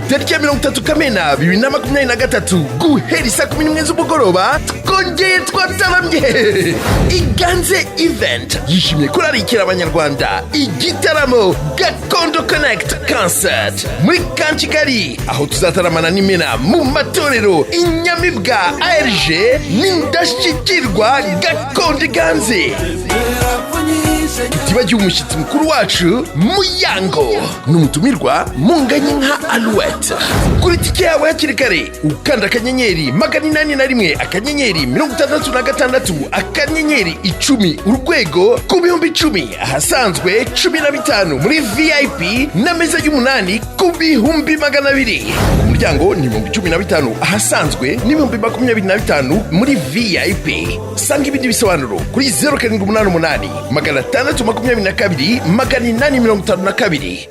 tariki ya 30 Kamena 2023 guhera saa 11 z'umugoroba twongeye twataramye. Iganze event yishimye kurarikira abanyarwanda igitaramo Gakondo Connect Concert muri Kigali, aho tuzataramana n'imena mu matorero Inyamibwa ARG n'indashyikirwa Gakondo Iganze. Tibagiwe umushyitsi mukuru wacu Muyango n'umutumirwa Munganyinka Alouette. Kuri tike yawe hakiri kare ukanda akanyenyeri 881 akanyenyeri 66 akanyenyeri 10 urwego ku bihumbi 10 ahasanzwe 15 muri VIP n'ameza y'umunani ku bihumbi 200. Umuryango ni 15 ahasanzwe ni 25 muri VIP. Sanga ibindi bisobanuro kuri 0788 622 852.